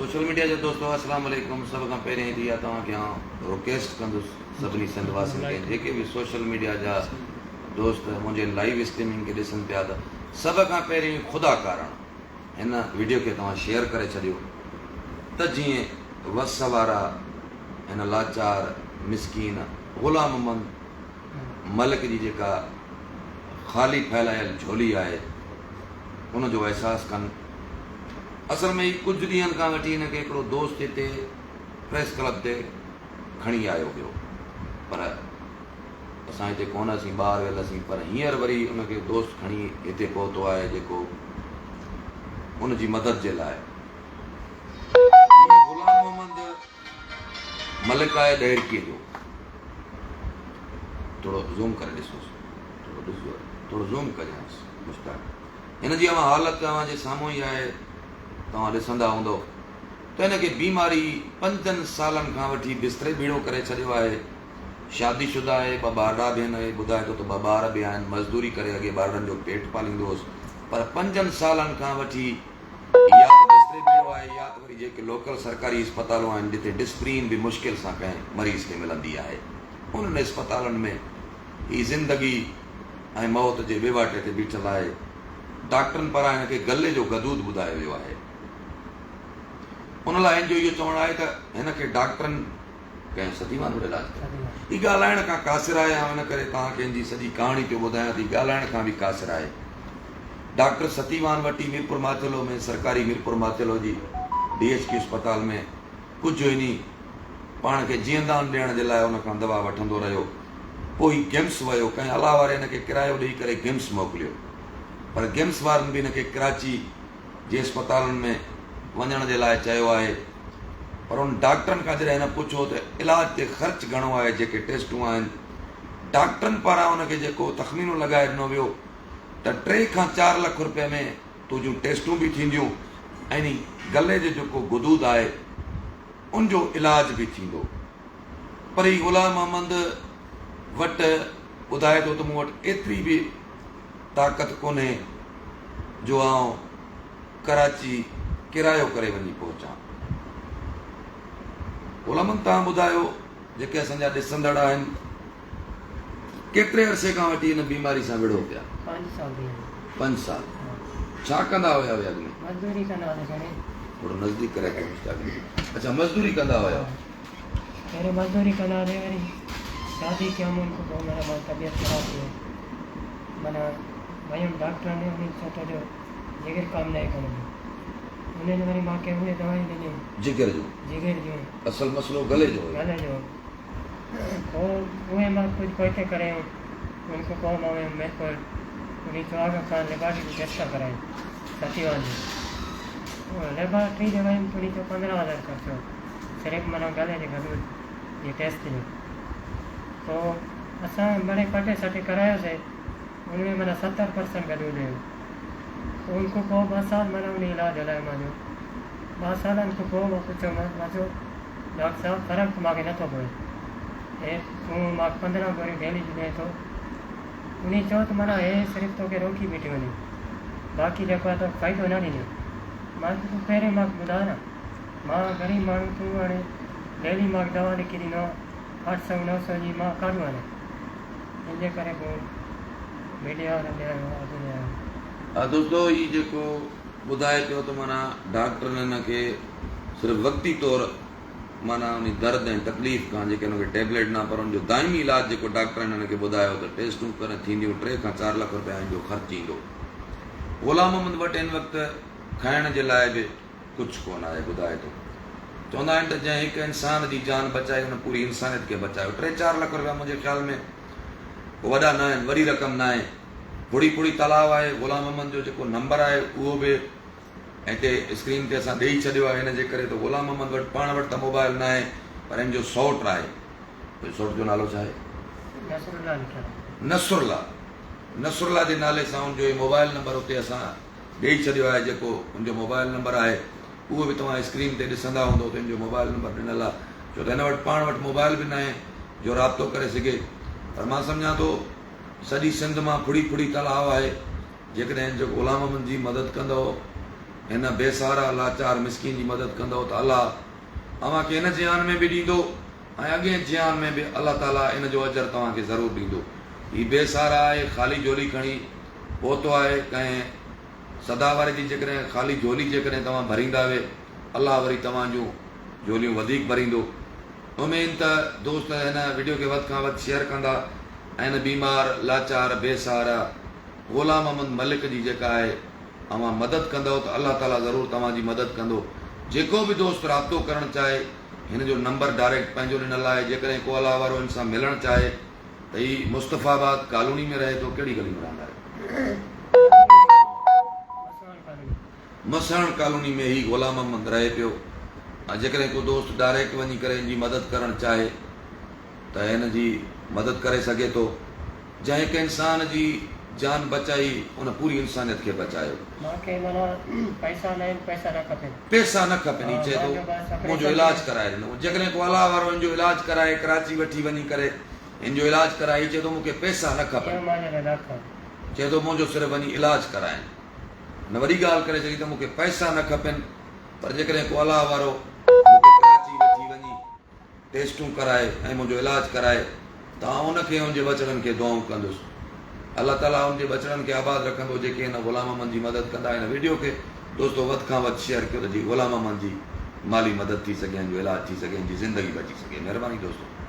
Social media जो दोस्तों अस्सलाम वालेकुम। सब खां पहिरियों इहा तव्हांखे रिक्वेस्ट कंदुसि सभिनी सिंध वासियुनि खे जेके भी सोशल मीडिया जा दोस्त मुझे लाइव स्ट्रीमिंग के ॾिसनि पिया त सब खां पहिरियों खुदा कारण हिन वीडियो के तव्हां शेयर करे छॾियो त जीअं वस वारा हिन लाचार मिसकीन ग़ुलाम मोहम्मद मलिक जी जेका ख़ाली फैलायल झोली आहे उनजो एहसास कनि। असल में ही कुछ ॾींहंनि खां वठी हिनखे हिकिड़ो दोस्त हिते प्रेस क्लब ते खणी आयो हुयो, पर असां हिते कोन हुआसीं, ॿाहिरि वियल हुआसीं, पर हींअर वरी उनखे दोस्त खणी हिते पहुतो आहे जेको उनजी मदद जे लाइ। ग़ुलाम मोहम्मद मलिक आहे ॾहिड़कीअ जो, थोरो ज़ूम करे ॾिसोसि, थोरो ज़ूम कजांसि मुश्ताक। हिन जी हालत तव्हांजे साम्हूं ई आहे, तव्हां ॾिसंदा हूंदो त हिनखे बीमारी 5 सालनि खां वठी बिस्तरे बीड़ो करे छॾियो आहे। शादीशुदा आहे, 2 ॿार भेन आहे, ॿुधाए थो त 2 ॿार बि आहिनि, मज़दूरी करे अॻे ॿारनि जो पेट पालींदो हुउसि, पर 5 सालनि खां वठी या त बिस्तरे बीड़ो आहे या त वरी जेके लोकल सरकारी अस्पतालूं आहिनि जिते डिस्प्रीन बि मुश्किल सां कंहिं मरीज़ खे मिलंदी आहे, उन्हनि अस्पतालनि में ही ज़िंदगी ऐं मौत जे वेवाटे ते बीठल आहे। डॉक्टरनि पारां हिनखे गले जो गदूद ॿुधायो वियो आहे। उन लाइ हिन जो इहो चवणु आहे त हिनखे डॉक्टरनि कंहिं सतीवान वटि इलाज कयो। हीअ ॻाल्हाइण खां कासिर आहे, हिन करे तव्हांखे हिन जी सॼी कहाणी पियो ॿुधायां थी, ॻाल्हाइण खां बि कासिर आहे। डॉक्टर सतीवान वटि मीरपुर माथिलो में सरकारी मीरपुर माथिलो जी DHQ अस्पताल में कुझु हिन पाण खे जीअंदान ॾियण जे लाइ उन खां दवा वठंदो रहियो। पोइ ही गिम्स वियो, कंहिं अलाह वारे हिनखे किरायो ॾेई करे गिम्स मोकिलियो, पर गिम्स वारनि बि हिनखे कराची जे अस्पतालनि में वञण जे लाइ चयो आहे। पर उन डॉक्टरनि खां जॾहिं हिन पुछो त इलाज ते ख़र्च घणो आहे, जेके टेस्टूं आहिनि, डॉक्टरनि पारां हुनखे जेको तख़मीनो लॻाए ॾिनो वियो त 3 खां 4 लख रुपए में तुंहिंजूं टेस्टूं बि थींदियूं ऐं गले जो जेको गुदूद आहे उनजो इलाज बि थींदो। पर ही ग़ुलाम मोहम्मद वटि ॿुधाए थो त मूं वटि एतिरी बि ताक़त कोन्हे जो आउं कराची किरायो करे वञी पहुचां। ग़ुलाम मोहम्मद तव्हां ॿुधायो, जेके असांजा ॾिसंदड़ आहिनि, केतिरे अरसे खां वठी हिन बीमारी सां विढ़ो पिया? 5 साल। 5 साल। छा कंदा हुया अॻ में? मज़दूरी कंदा हुआ। थोरो नज़दीक करे। अच्छा, मज़दूरी कंदा हुया। पहिरियों मज़दूरी कंदा हुआ, वरी शादी कयमि, उनको पोइ माना तबियत ख़राब थी वई, माना वयमि डॉक्टर ने उन्हें चयो जो जिगर कम न कयो, उन्हें वरी मूंखे उहे दवाई ॾिनी जिगर जो। असल मसलो गले जो। पोइ उहे मां कुझु कोई करे उनको पोइ मां वयमि मेरपुर, उन्हीं चयो खां लेबोरेटरी टेस्ट कराई सतीवान जी। लेबोरेटरी जे वयमि, उन्हीं चयो 15,000 ख़र्चो सिर्फ़ु माना गले जे गदूद जी टेस्ट जो। तो असां बड़े पटे सटे करायोसीं, उनमें माना 70% गदूद हुयो। उनको पोइ 2 साल माना उन इलाज हलायो मुंहिंजो। 2 सालनि खां पोइ मां पुछियो, मां चयो डॉक्टर साहब फ़र्क़ु मूंखे नथो पए, हे तूं मां 15 गोरियूं डेली जी ॾिए थो। उन चयो त माना हे सिर्फ़ु तोखे रोकी बीठी वञे, बाक़ी जेको आहे तोखे फ़ाइदो न ॾींदो। मां तूं पहिरें मूंखे ॿुधाए न, मां ग़रीब माण्हू, तूं हाणे डेली मूंखे दवा लिखी ॾींदो 800-900 जी, मां काॾूं हाणे। इनजे करे पोइ मीडिया वारनि ॾियणु दोस्तों ही जेको ॿुधाए पियो त माना डॉक्टरनि हिनखे सिर्फ़ु वक़्ती तौरु माना उन दर्द ऐं तकलीफ़ खां जेके हुनखे टेबलेट न, पर उनजो दाइमी इलाज जेको डॉक्टरनि हिनखे ॿुधायो त टेस्टूं करे थींदियूं, 3 खां 4 लख रुपया जो ख़र्चु ईंदो। ग़ुलाम मोहम्मद वटि हिन वक़्तु खाइण जे लाइ बि कुझु कोन आहे, ॿुधाए थो। चवंदा आहिनि त जंहिं हिकु इंसान जी जान बचाई हुन पूरी इंसानियत खे बचायो। 3-4 लख रुपया मुंहिंजे ख़्याल में वॾा न आहिनि, वॾी रक़म न आहे। पुड़ी तालाब आहे। ग़ुलाम मोहम्मद जो जेको नंबर आहे उहो बि हिते स्क्रीन ते असां ॾेई छॾियो आहे। हिन जे करे त ग़ुलाम मोहम्मद वटि पाण वटि त मोबाइल न आहे, पर हिन जो सौट आहे। सौट जो नालो छा आहे? नसरुल्ला जे नाले सां हुनजो मोबाइल नंबर उते असां ॾेई छॾियो आहे। जेको हुनजो मोबाइल नंबर आहे उहो बि तव्हां स्क्रीन ते ॾिसंदा हूंदो, त हिनजो मोबाइल नंबर ॾिनल आहे, छो त हिन वटि पाण वटि मोबाइल बि न आहे जो राब्तो करे सघे। पर मां सम्झां थो सॼी सिंध मां फुड़ी तालाब आहे। जेकॾहिं जो ग़ुलाम मोहम्मद जी मदद कंदो हिन बेसहारा लाचार मिसकिन जी मदद कंदो त अलाह तव्हांखे हिन जियान में बि ॾींदो ऐं अॻे जियान में बि अलाह ताला इन जो अजर तव्हांखे ज़रूरु ॾींदो। हीउ बेसहारा आहे, ख़ाली झोली खणी पहुतो आहे कंहिं सदावारे जी जेकॾहिं ख़ाली झोली जेकॾहिं तव्हां भरींदा वे अलाह वरी तव्हां जूं झोलियूं वधीक भरींदो। उमेद त दोस्त हिन वीडियो खे वधि खां वधि शेयर कंदा ऐं हिन बीमार लाचार बेसहारा ग़ुलाम अहमद मलिक जी जेका आहे तव्हां मदद कंदव त अलाह ताला ज़रूरु तव्हांजी मदद कंदो। जेको बि दोस्त राब्तो करणु चाहे हिन जो नंबर डायरेक्ट पंहिंजो ॾिनल आहे। जेकॾहिं को अलाह वारो हिन सां मिलणु चाहे त हीउ मुस्तफ़ाबाद कॉलोनी में रहे थो। कहिड़ी गली में रहंदा आहियो? मसण कॉलोनी में ही ग़ुलाम अहमद रहे पियो। ऐं जेकॾहिं को दोस्त डायरेक्ट वञी करे हिन जी मदद करणु चाहे त हिन जी मदद करे सघे थो। जंहिं हिकु इंसान जी जान बचाई उन पूरी इंसानियत खे बचायो। पैसा न खपनि, चए थो मुंहिंजो इलाज कराए ॾिनो। जेकॾहिं को अलाह वारो हिन जो इलाज कराए कराची वठी वञी करे हिन जो इलाज कराए, चए थो मूंखे पैसा न खपनि, चए थो मुंहिंजो सिर्फ़ु वञी इलाज कराइनि। न वॾी ॻाल्हि करे चई त मूंखे पैसा न खपनि, पर जेकॾहिं को अलाह वारो मूंखे कराची वठी वञी टेस्टूं कराए ऐं मुंहिंजो इलाज कराए त उनखे हुनजे बचड़नि खे दुआऊं कंदुसि। अलाह ताला हुनजे बचड़नि खे आबाद रखंदो जेके हिन ग़ुलाम अहमद जी मदद कंदा। हिन वीडियो खे दोस्तो वधि खां वधि शेयर कयो त जी ग़ुलाम अहमद जी माली मदद थी सघे, हिन जो इलाज थी सघे, हिन जी ज़िंदगी बची सघे। महिरबानी दोस्तो।